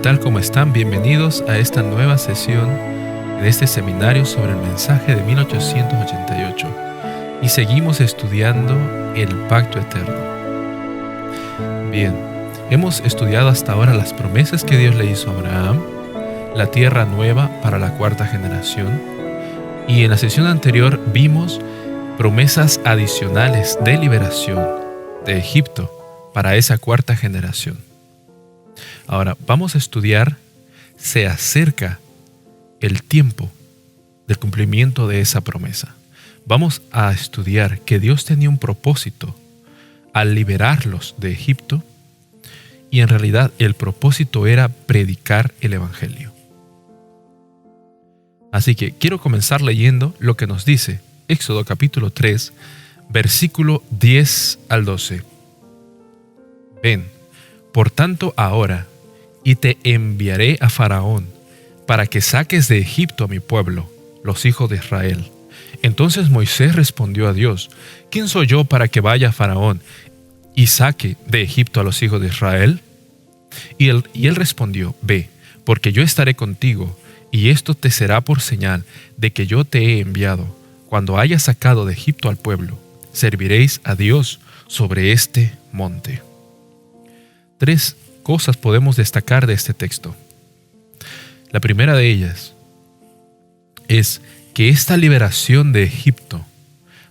tal? ¿Cómo están? Bienvenidos a esta nueva sesión de este seminario sobre el mensaje de 1888 y seguimos estudiando el pacto eterno. Bien, hemos estudiado hasta ahora las promesas que Dios le hizo a Abraham, la tierra nueva para la cuarta generación, y en la sesión anterior vimos promesas adicionales de liberación de Egipto para esa cuarta generación. Ahora vamos a estudiar, se acerca el tiempo del cumplimiento de esa promesa. Vamos a estudiar que Dios tenía un propósito al liberarlos de Egipto y en realidad el propósito era predicar el Evangelio. Así que quiero comenzar leyendo lo que nos dice Éxodo capítulo 3, versículo 10 al 12. Ven, por tanto ahora, y te enviaré a Faraón, para que saques de Egipto a mi pueblo, los hijos de Israel. Entonces Moisés respondió a Dios: ¿Quién soy yo para que vaya a Faraón y saque de Egipto a los hijos de Israel? Y él respondió: Ve, porque yo estaré contigo, y esto te será por señal de que yo te he enviado. Cuando hayas sacado de Egipto al pueblo, serviréis a Dios sobre este monte. Tres cosas podemos destacar de este texto. La primera de ellas es que esta liberación de Egipto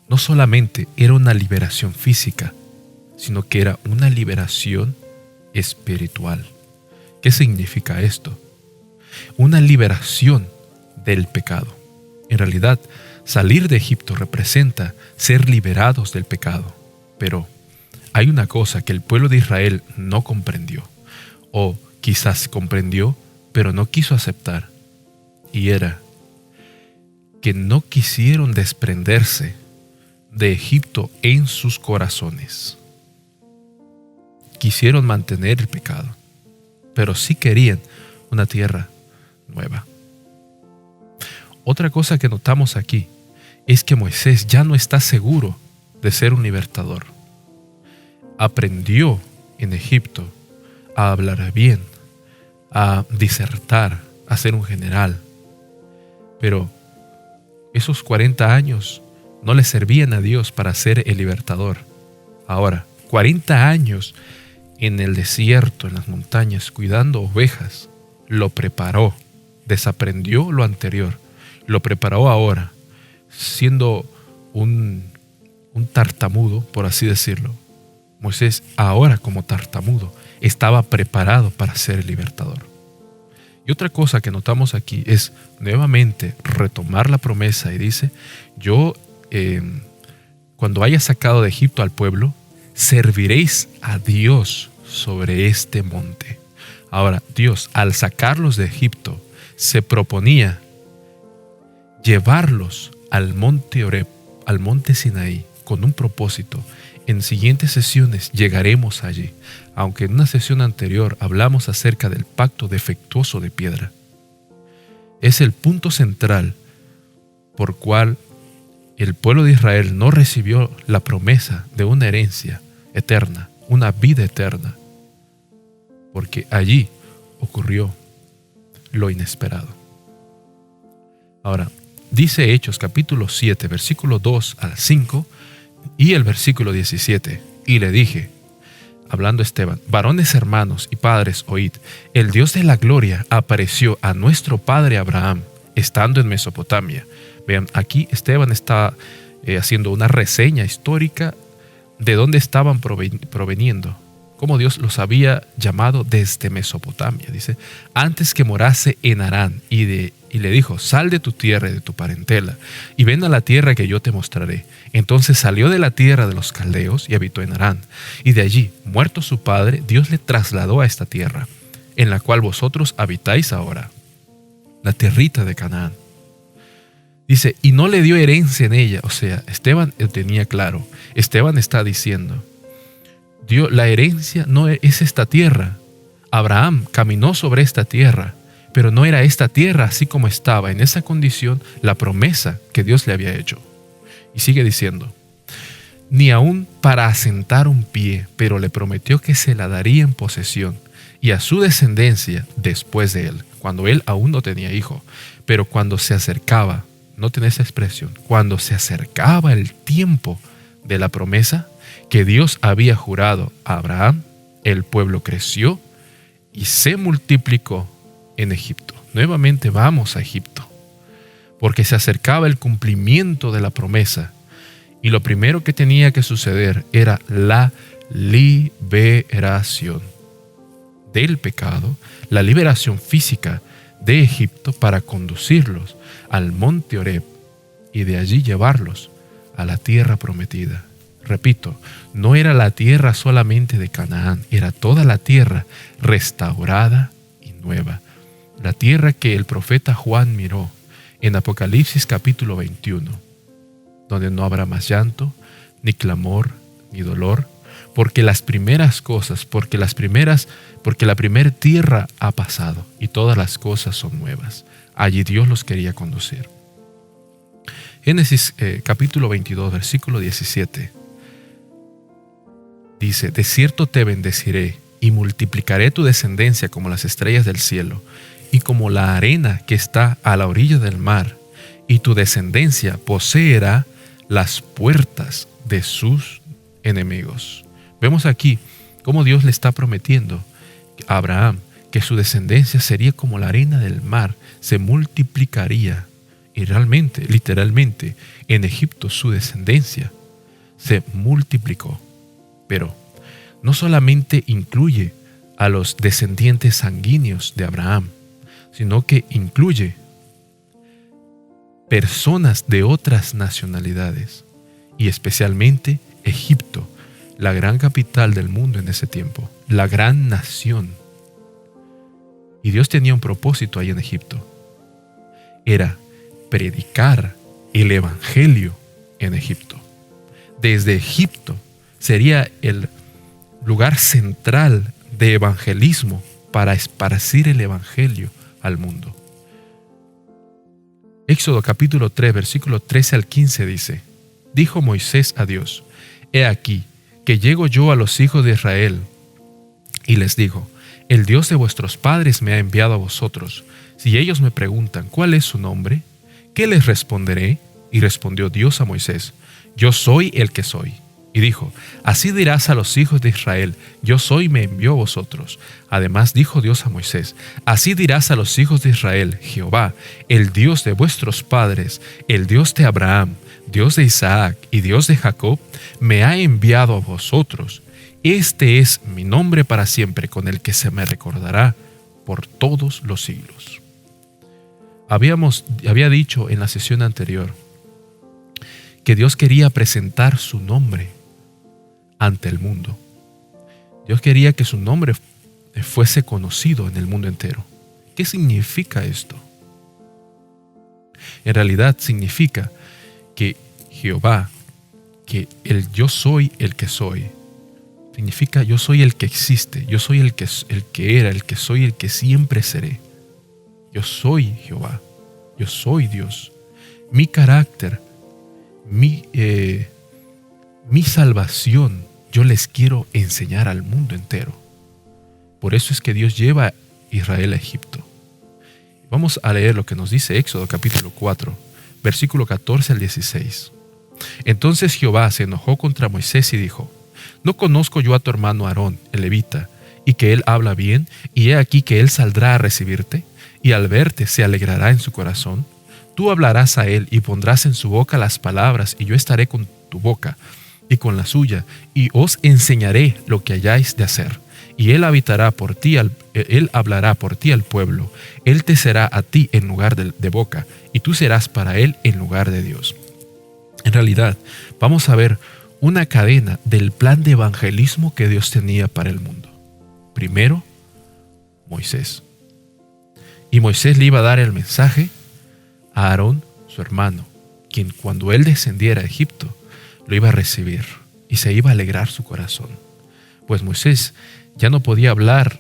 no solamente era una liberación física, sino que era una liberación espiritual. ¿Qué significa esto? Una liberación del pecado. En realidad, salir de Egipto representa ser liberados del pecado. Pero hay una cosa que el pueblo de Israel no comprendió, o quizás comprendió, pero no quiso aceptar, y era que no quisieron desprenderse de Egipto en sus corazones. Quisieron mantener el pecado, pero sí querían una tierra nueva. Otra cosa que notamos aquí es que Moisés ya no está seguro de ser un libertador. Aprendió en Egipto a hablar bien, a disertar, a ser un general. Pero esos 40 años no le servían a Dios para ser el libertador. Ahora, 40 años en el desierto, en las montañas, cuidando ovejas, lo preparó, desaprendió lo anterior, lo preparó ahora, siendo un tartamudo, por así decirlo. Moisés, ahora como tartamudo, estaba preparado para ser el libertador. Y otra cosa que notamos aquí es nuevamente retomar la promesa y dice: yo, cuando haya sacado de Egipto al pueblo, serviréis a Dios sobre este monte. Ahora, Dios, al sacarlos de Egipto, se proponía llevarlos al monte Oreb, al monte Sinaí, con un propósito. En siguientes sesiones llegaremos allí, aunque en una sesión anterior hablamos acerca del pacto defectuoso de piedra. Es el punto central por cual el pueblo de Israel no recibió la promesa de una herencia eterna, una vida eterna, porque allí ocurrió lo inesperado. Ahora, dice Hechos capítulo 7, versículo 2 al 5, y el versículo 17, y le dije, hablando Esteban: varones hermanos y padres, oíd, el Dios de la gloria apareció a nuestro padre Abraham, estando en Mesopotamia. Vean, aquí Esteban está haciendo una reseña histórica de dónde estaban proveniendo, cómo Dios los había llamado desde Mesopotamia. Dice: antes que morase en Harán, y le dijo: sal de tu tierra y de tu parentela, y ven a la tierra que yo te mostraré. Entonces salió de la tierra de los caldeos y habitó en Harán. Y de allí, muerto su padre, Dios le trasladó a esta tierra, en la cual vosotros habitáis ahora, la tierrita de Canaán. Dice: y no le dio herencia en ella. O sea, Esteban tenía claro. Esteban está diciendo: Dios, la herencia no es esta tierra. Abraham caminó sobre esta tierra, pero no era esta tierra así como estaba, en esa condición, la promesa que Dios le había hecho. Y sigue diciendo: ni aún para asentar un pie, pero le prometió que se la daría en posesión, y a su descendencia después de él, cuando él aún no tenía hijo. Pero cuando se acercaba, noten esa expresión, cuando se acercaba el tiempo de la promesa que Dios había jurado a Abraham, el pueblo creció y se multiplicó en Egipto. Nuevamente vamos a Egipto, porque se acercaba el cumplimiento de la promesa y lo primero que tenía que suceder era la liberación del pecado, la liberación física de Egipto para conducirlos al monte Horeb y de allí llevarlos a la tierra prometida. Repito, no era la tierra solamente de Canaán, era toda la tierra restaurada y nueva. La tierra que el profeta Juan miró en Apocalipsis capítulo 21, donde no habrá más llanto, ni clamor, ni dolor, porque las primeras cosas, porque la primera tierra ha pasado y todas las cosas son nuevas. Allí Dios los quería conducir. Génesis capítulo 22, versículo 17. Dice: de cierto te bendeciré y multiplicaré tu descendencia como las estrellas del cielo y como la arena que está a la orilla del mar, y tu descendencia poseerá las puertas de sus enemigos. Vemos aquí cómo Dios le está prometiendo a Abraham que su descendencia sería como la arena del mar, se multiplicaría. Y realmente, literalmente, en Egipto su descendencia se multiplicó. Pero no solamente incluye a los descendientes sanguíneos de Abraham, sino que incluye personas de otras nacionalidades, y especialmente Egipto, la gran capital del mundo en ese tiempo, la gran nación. Y Dios tenía un propósito ahí en Egipto. Era predicar el evangelio en Egipto. Desde Egipto sería el lugar central de evangelismo para esparcir el evangelio al mundo. Éxodo capítulo 3, versículo 13 al 15 dice: dijo Moisés a Dios: he aquí que llego yo a los hijos de Israel y les digo: el Dios de vuestros padres me ha enviado a vosotros. Si ellos me preguntan ¿cuál es su nombre?, ¿qué les responderé? Y respondió Dios a Moisés: yo soy el que soy. Y dijo: así dirás a los hijos de Israel: yo soy, me envió a vosotros. Además dijo Dios a Moisés: así dirás a los hijos de Israel: Jehová, el Dios de vuestros padres, el Dios de Abraham, Dios de Isaac y Dios de Jacob, me ha enviado a vosotros. Este es mi nombre para siempre, con el que se me recordará por todos los siglos. Había dicho en la sesión anterior que Dios quería presentar su nombre ante el mundo. Dios quería que su nombre fuese conocido en el mundo entero. ¿Qué significa esto? En realidad significa que Jehová, que el yo soy el que soy, significa yo soy el que existe, yo soy el que era, el que soy, el que siempre seré. Yo soy Jehová, yo soy Dios. Mi carácter, mi salvación, yo les quiero enseñar al mundo entero. Por eso es que Dios lleva a Israel a Egipto. Vamos a leer lo que nos dice Éxodo capítulo 4, versículo 14 al 16. Entonces Jehová se enojó contra Moisés y dijo: ¿no conozco yo a tu hermano Aarón, el levita, y que él habla bien, y he aquí que él saldrá a recibirte, y al verte se alegrará en su corazón? Tú hablarás a él y pondrás en su boca las palabras, y yo estaré con tu boca y con la suya, y os enseñaré lo que hayáis de hacer. Y él hablará por ti al pueblo. Él te será a ti en lugar de boca, y tú serás para él en lugar de Dios. En realidad, vamos a ver una cadena del plan de evangelismo que Dios tenía para el mundo. Primero, Moisés. Y Moisés le iba a dar el mensaje a Aarón, su hermano, quien cuando él descendiera a Egipto, lo iba a recibir y se iba a alegrar su corazón. Pues Moisés ya no podía hablar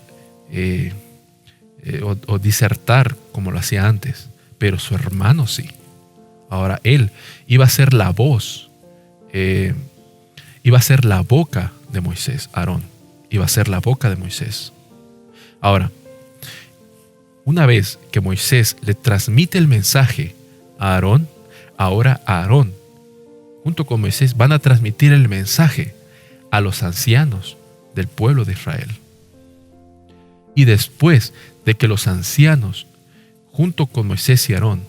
o disertar como lo hacía antes, pero su hermano sí. Ahora él iba a ser la voz, iba a ser la boca de Moisés. Aarón iba a ser la boca de Moisés. Ahora, una vez que Moisés le transmite el mensaje a Aarón, ahora Aarón, junto con Moisés, van a transmitir el mensaje a los ancianos del pueblo de Israel. Y después de que los ancianos, junto con Moisés y Aarón,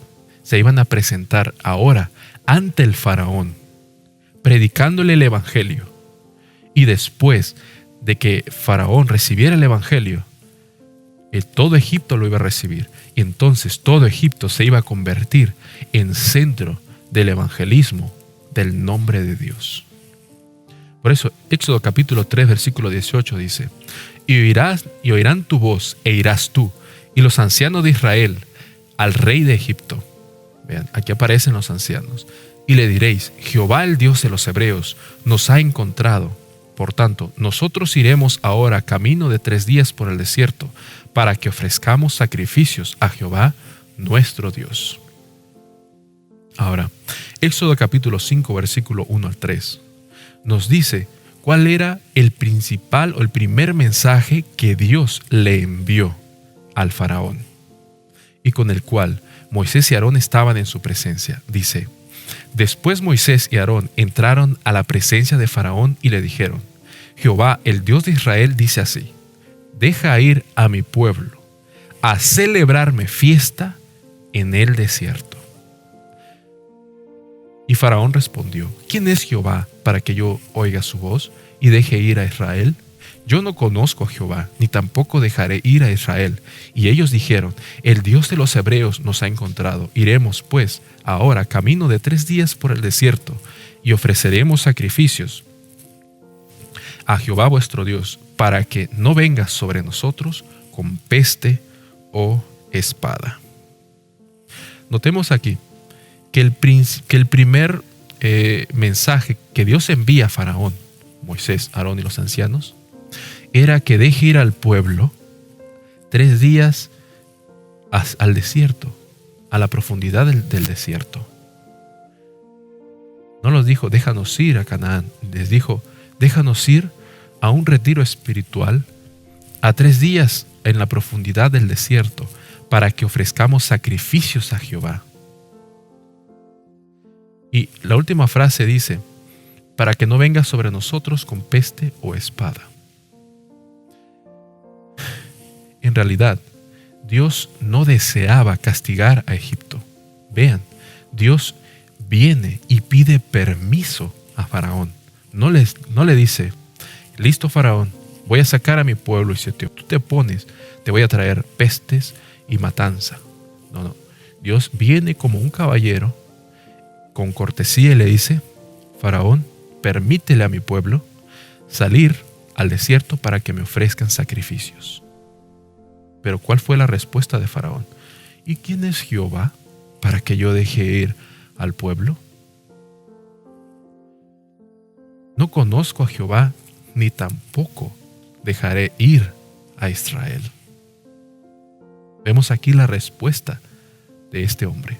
se iban a presentar ahora ante el faraón, predicándole el evangelio, y después de que faraón recibiera el evangelio, todo Egipto lo iba a recibir, y entonces todo Egipto se iba a convertir en centro del evangelismo del nombre de Dios. Por eso, Éxodo capítulo 3, versículo 18 dice: y oirán tu voz, e irás tú, y los ancianos de Israel, al rey de Egipto. Vean, aquí aparecen los ancianos. Y le diréis: Jehová, el Dios de los hebreos, nos ha encontrado. Por tanto, nosotros iremos ahora camino de 3 días por el desierto, para que ofrezcamos sacrificios a Jehová, nuestro Dios. Ahora, Éxodo capítulo 5, versículo 1 al 3, nos dice cuál era el principal o el primer mensaje que Dios le envió al faraón, y con el cual Moisés y Aarón estaban en su presencia. Dice: después Moisés y Aarón entraron a la presencia de faraón y le dijeron: Jehová, el Dios de Israel, dice así: deja ir a mi pueblo a celebrarme fiesta en el desierto. Y faraón respondió: ¿quién es Jehová para que yo oiga su voz y deje ir a Israel? Yo no conozco a Jehová, ni tampoco dejaré ir a Israel. Y ellos dijeron: el Dios de los hebreos nos ha encontrado. Iremos, pues, ahora camino de 3 días por el desierto, y ofreceremos sacrificios a Jehová vuestro Dios, para que no venga sobre nosotros con peste o espada. Notemos aquí que el primer mensaje que Dios envía a Faraón, Moisés, Aarón y los ancianos, era que deje ir al pueblo 3 días al desierto, a la profundidad del desierto. No los dijo: déjanos ir a Canaán. Les dijo: déjanos ir a un retiro espiritual a 3 días en la profundidad del desierto, para que ofrezcamos sacrificios a Jehová. Y la última frase dice: para que no venga sobre nosotros con peste o espada. En realidad, Dios no deseaba castigar a Egipto. Vean, Dios viene y pide permiso a Faraón. No le dice: listo, Faraón, voy a sacar a mi pueblo, y si tú te opones, te voy a traer pestes y matanza. No. Dios viene como un caballero, con cortesía, y le dice: Faraón, permítele a mi pueblo salir al desierto para que me ofrezcan sacrificios. Pero ¿cuál fue la respuesta de Faraón? ¿Y quién es Jehová para que yo deje ir al pueblo? No conozco a Jehová, ni tampoco dejaré ir a Israel. Vemos aquí la respuesta de este hombre.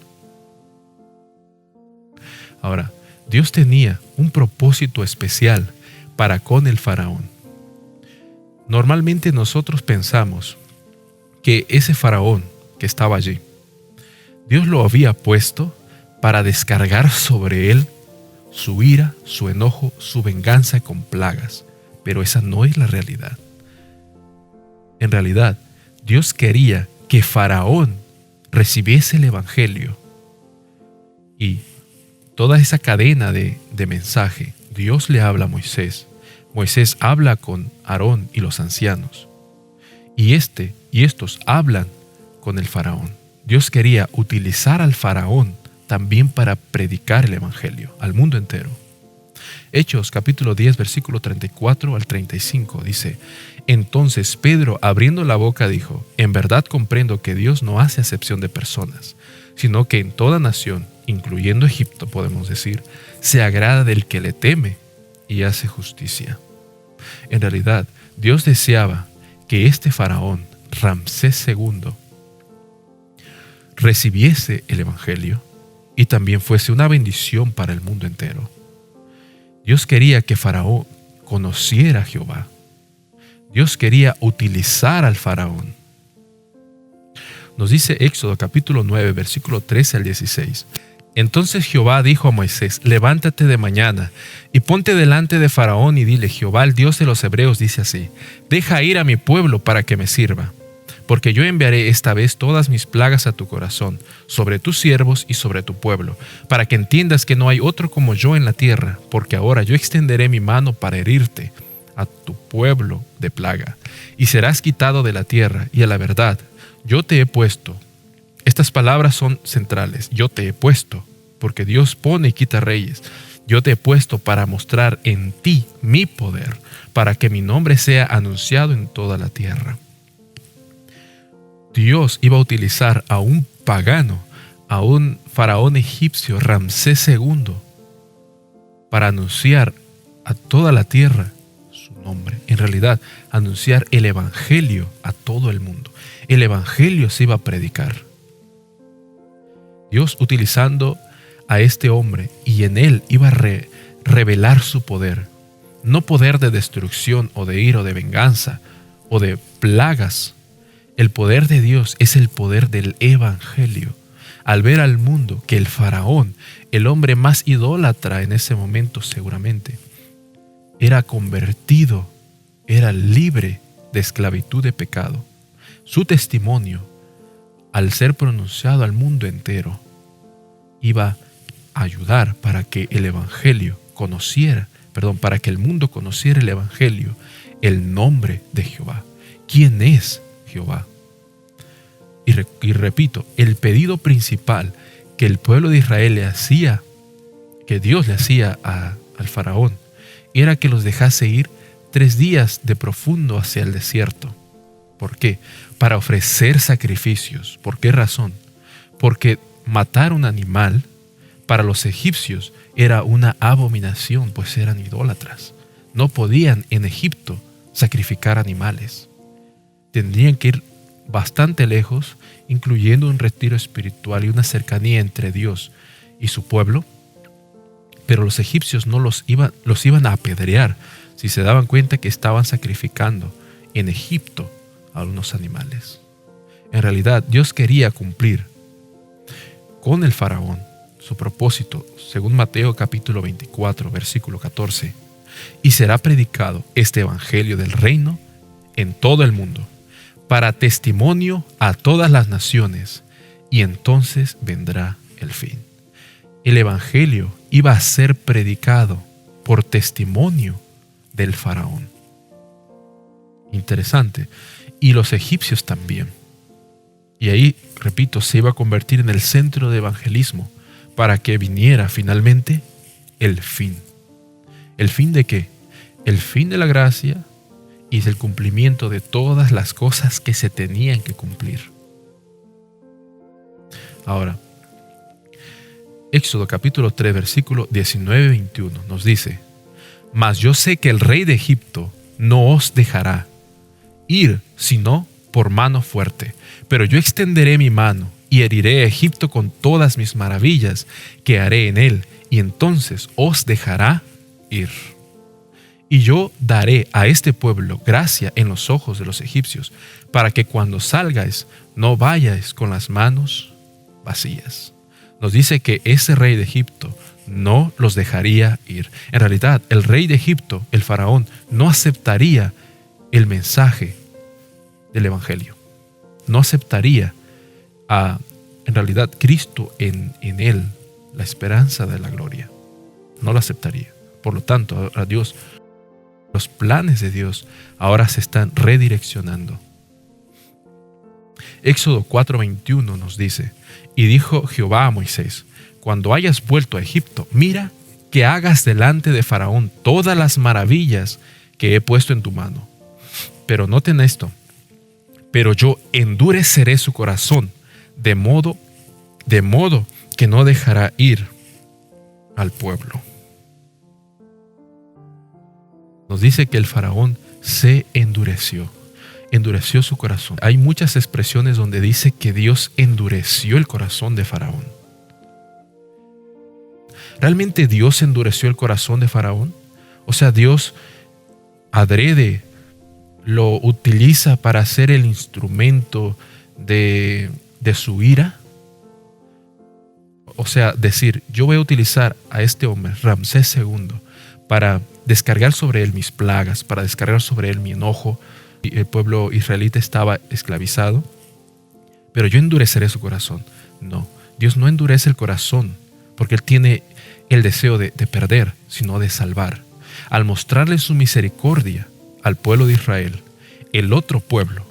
Ahora, Dios tenía un propósito especial para con el faraón. Normalmente nosotros pensamos que ese faraón que estaba allí, Dios lo había puesto para descargar sobre él su ira, su enojo, su venganza con plagas. Pero esa no es la realidad. En realidad, Dios quería que Faraón recibiese el evangelio, y toda esa cadena de mensaje, Dios le habla a Moisés. Moisés habla con Aarón y los ancianos, y estos hablan con el faraón. Dios quería utilizar al faraón también para predicar el evangelio al mundo entero. Hechos capítulo 10, versículo 34 al 35 dice: entonces Pedro, abriendo la boca, dijo: en verdad comprendo que Dios no hace acepción de personas, sino que en toda nación, incluyendo Egipto, podemos decir, se agrada del que le teme y hace justicia. En realidad, Dios deseaba que este faraón, Ramsés II, recibiese el evangelio y también fuese una bendición para el mundo entero. Dios quería que Faraón conociera a Jehová. Dios quería utilizar al faraón. Nos dice Éxodo capítulo 9, versículo 13 al 16. Entonces Jehová dijo a Moisés: levántate de mañana y ponte delante de Faraón y dile: Jehová, el Dios de los hebreos, dice así: deja ir a mi pueblo para que me sirva, porque yo enviaré esta vez todas mis plagas a tu corazón, sobre tus siervos y sobre tu pueblo, para que entiendas que no hay otro como yo en la tierra, porque ahora yo extenderé mi mano para herirte a tu pueblo de plaga, y serás quitado de la tierra, y a la verdad, yo te he puesto. Estas palabras son centrales. Yo te he puesto, porque Dios pone y quita reyes. Yo te he puesto para mostrar en ti mi poder, para que mi nombre sea anunciado en toda la tierra. Dios iba a utilizar a un pagano, a un faraón egipcio, Ramsés II, para anunciar a toda la tierra su nombre. En realidad, anunciar el evangelio a todo el mundo. El evangelio se iba a predicar. Dios utilizando a este hombre, y en él iba a revelar su poder. No poder de destrucción o de ira o de venganza o de plagas. El poder de Dios es el poder del evangelio. Al ver al mundo que el faraón, el hombre más idólatra en ese momento seguramente, era convertido, era libre de esclavitud de pecado. Su testimonio, al ser pronunciado al mundo entero, iba a ayudar para que el evangelio para que el mundo conociera el evangelio, el nombre de Jehová. ¿Quién es Jehová? Y repito, el pedido principal que el pueblo de Israel le hacía, que Dios le hacía al faraón, era que los dejase ir 3 días de profundo hacia el desierto. ¿Por qué? Para ofrecer sacrificios. ¿Por qué razón? Porque matar un animal para los egipcios era una abominación, pues eran idólatras. No podían en Egipto sacrificar animales. Tendrían que ir bastante lejos, incluyendo un retiro espiritual y una cercanía entre Dios y su pueblo. Pero los egipcios no los iban a apedrear si se daban cuenta que estaban sacrificando en Egipto a unos animales. En realidad, Dios quería cumplir con el faraón su propósito, según Mateo capítulo 24, versículo 14. Y será predicado este evangelio del reino en todo el mundo, para testimonio a todas las naciones, y entonces vendrá el fin. El evangelio iba a ser predicado por testimonio del faraón. Interesante. Y los egipcios también. Y ahí, repito, se iba a convertir en el centro de evangelismo para que viniera finalmente el fin. ¿El fin de qué? El fin de la gracia y el cumplimiento de todas las cosas que se tenían que cumplir. Ahora, Éxodo capítulo 3, versículo 19-21 nos dice: Mas yo sé que el rey de Egipto no os dejará ir sino por mano fuerte, pero yo extenderé mi mano y heriré a Egipto con todas mis maravillas que haré en él, y entonces os dejará ir. Y yo daré a este pueblo gracia en los ojos de los egipcios, para que cuando salgáis no vayáis con las manos vacías. Nos dice que ese rey de Egipto no los dejaría ir. En realidad, el rey de Egipto, el faraón, no aceptaría el mensaje del evangelio. No aceptaría en realidad Cristo en él, la esperanza de la gloria. No lo aceptaría. Por lo tanto, a Dios, los planes de Dios ahora se están redireccionando. Éxodo 4:21 nos dice: Y dijo Jehová a Moisés: Cuando hayas vuelto a Egipto, mira que hagas delante de Faraón todas las maravillas que he puesto en tu mano. Pero noten esto: pero yo endureceré su corazón, de modo que no dejará ir al pueblo. Nos dice que el faraón se endureció su corazón. Hay muchas expresiones donde dice que Dios endureció el corazón de Faraón. ¿Realmente Dios endureció el corazón de Faraón? O sea, Dios adrede lo utiliza para ser el instrumento de su ira. O sea, decir, yo voy a utilizar a este hombre, Ramsés II, para descargar sobre él mis plagas, para descargar sobre él mi enojo. El pueblo israelita estaba esclavizado, pero yo endureceré su corazón. No, Dios no endurece el corazón porque Él tiene el deseo de perder, sino de salvar. Al mostrarle su misericordia al pueblo de Israel, el otro pueblo,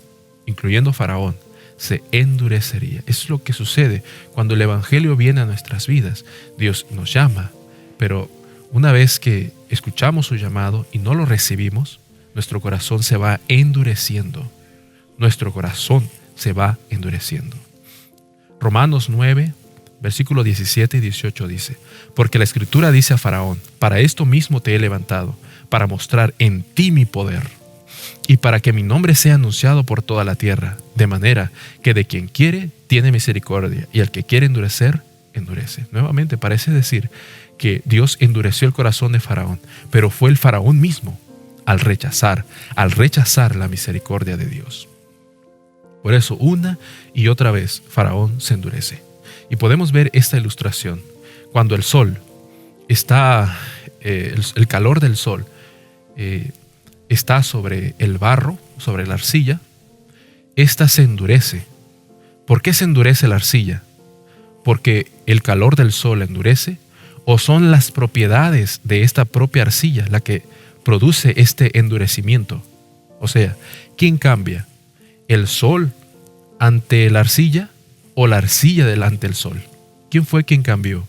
incluyendo Faraón, se endurecería. Eso es lo que sucede cuando el Evangelio viene a nuestras vidas. Dios nos llama, pero una vez que escuchamos su llamado y no lo recibimos, nuestro corazón se va endureciendo. Nuestro corazón se va endureciendo. Romanos 9, versículos 17 y 18 dice: porque la Escritura dice a Faraón, para esto mismo te he levantado, para mostrar en ti mi poder, y para que mi nombre sea anunciado por toda la tierra, de manera que de quien quiere tiene misericordia, y al que quiere endurecer, endurece. Nuevamente parece decir que Dios endureció el corazón de Faraón, pero fue el Faraón mismo al rechazar la misericordia de Dios. Por eso, una y otra vez, Faraón se endurece. Y podemos ver esta ilustración cuando el sol está, el calor del sol está sobre el barro, sobre la arcilla. Esta se endurece. ¿Por qué se endurece la arcilla? ¿Porque el calor del sol endurece? ¿O son las propiedades de esta propia arcilla la que produce este endurecimiento? O sea, ¿quién cambia? ¿El sol ante la arcilla o la arcilla delante del sol? ¿Quién fue quien cambió?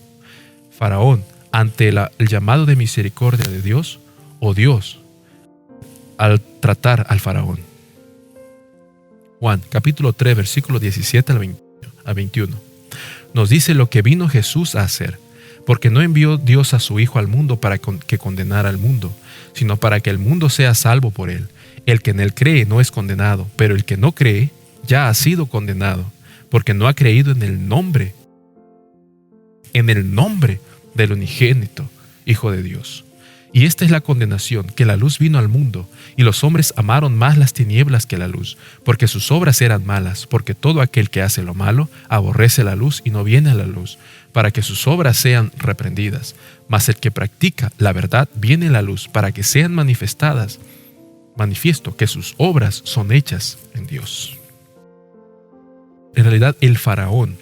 ¿Faraón ante el llamado de misericordia de Dios o Dios al tratar al Faraón? Juan capítulo 3 versículos 17 al 21 nos dice lo que vino Jesús a hacer, porque no envió Dios a su Hijo al mundo para que condenara al mundo, sino para que el mundo sea salvo por él. El que en él cree no es condenado, pero el que no cree ya ha sido condenado, porque no ha creído en el nombre del unigénito Hijo de Dios. Y esta es la condenación, que la luz vino al mundo, y los hombres amaron más las tinieblas que la luz, porque sus obras eran malas, porque todo aquel que hace lo malo aborrece la luz y no viene a la luz, para que sus obras sean reprendidas. Mas el que practica la verdad viene a la luz, para que sean manifiesto que sus obras son hechas en Dios. En realidad, el Faraón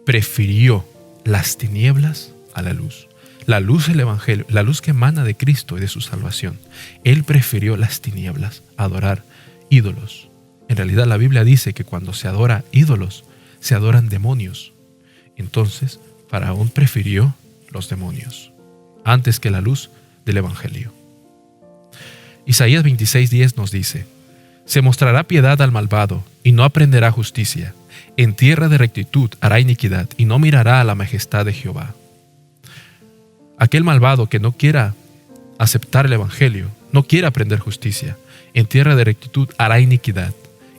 prefirió las tinieblas a la luz. La luz del Evangelio, la luz que emana de Cristo y de su salvación. Él prefirió las tinieblas, adorar ídolos. En realidad la Biblia dice que cuando se adora ídolos, se adoran demonios. Entonces, Faraón prefirió los demonios antes que la luz del Evangelio. Isaías 26:10 nos dice: se mostrará piedad al malvado y no aprenderá justicia. En tierra de rectitud hará iniquidad y no mirará a la majestad de Jehová. Aquel malvado que no quiera aceptar el Evangelio, no quiera aprender justicia, en tierra de rectitud hará iniquidad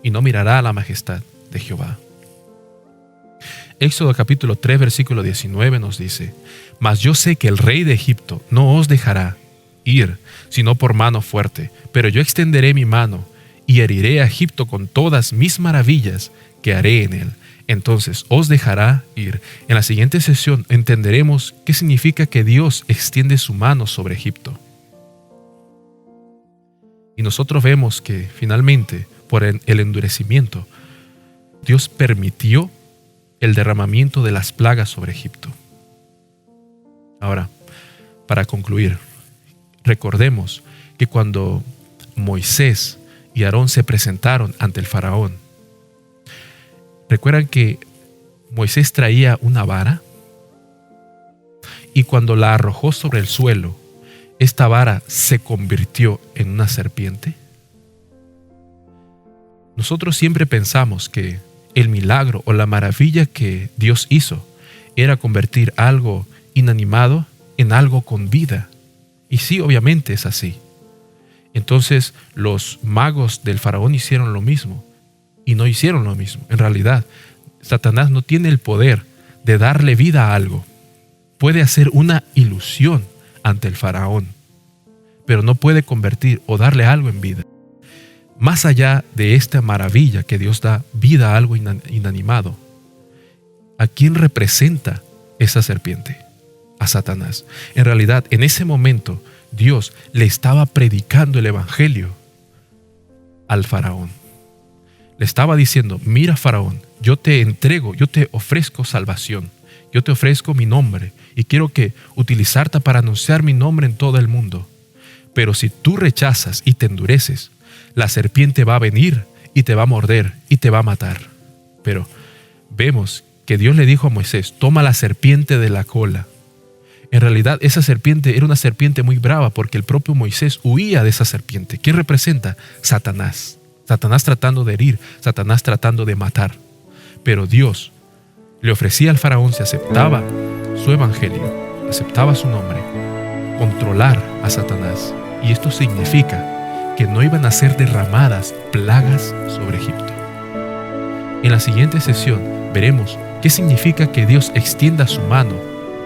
y no mirará a la majestad de Jehová. Éxodo capítulo 3 versículo 19 nos dice: mas yo sé que el rey de Egipto no os dejará ir, sino por mano fuerte, pero yo extenderé mi mano y heriré a Egipto con todas mis maravillas que haré en él. Entonces os dejará ir. En la siguiente sesión entenderemos qué significa que Dios extiende su mano sobre Egipto. Y nosotros vemos que finalmente, por el endurecimiento, Dios permitió el derramamiento de las plagas sobre Egipto. Ahora, para concluir, recordemos que cuando Moisés y Aarón se presentaron ante el faraón, recuerdan que Moisés traía una vara y cuando la arrojó sobre el suelo, esta vara se convirtió en una serpiente. Nosotros siempre pensamos que el milagro o la maravilla que Dios hizo era convertir algo inanimado en algo con vida. Y sí, obviamente es así. Entonces los magos del faraón hicieron lo mismo y no hicieron lo mismo. En realidad, Satanás no tiene el poder de darle vida a algo. Puede hacer una ilusión ante el faraón, pero no puede convertir o darle algo en vida. Más allá de esta maravilla que Dios da vida a algo inanimado, ¿a quién representa esa serpiente? A Satanás. En realidad, en ese momento, Dios le estaba predicando el evangelio al faraón. Le estaba diciendo: mira, faraón, yo te entrego, yo te ofrezco salvación, yo te ofrezco mi nombre y quiero que utilizarte para anunciar mi nombre en todo el mundo. Pero si tú rechazas y te endureces, la serpiente va a venir y te va a morder y te va a matar. Pero vemos que Dios le dijo a Moisés: toma la serpiente de la cola. En realidad, esa serpiente era una serpiente muy brava, porque el propio Moisés huía de esa serpiente. ¿Quién representa? Satanás. Satanás tratando de herir, Satanás tratando de matar. Pero Dios le ofrecía al faraón, si aceptaba su evangelio, aceptaba su nombre, controlar a Satanás. Y esto significa que no iban a ser derramadas plagas sobre Egipto. En la siguiente sesión veremos qué significa que Dios extienda su mano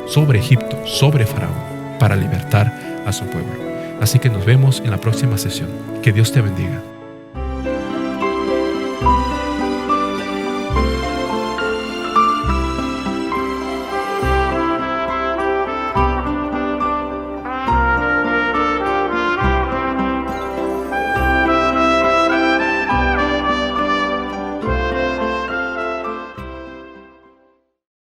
sobre Egipto, sobre Faraón, para libertar a su pueblo. Así que nos vemos en la próxima sesión. Que Dios te bendiga.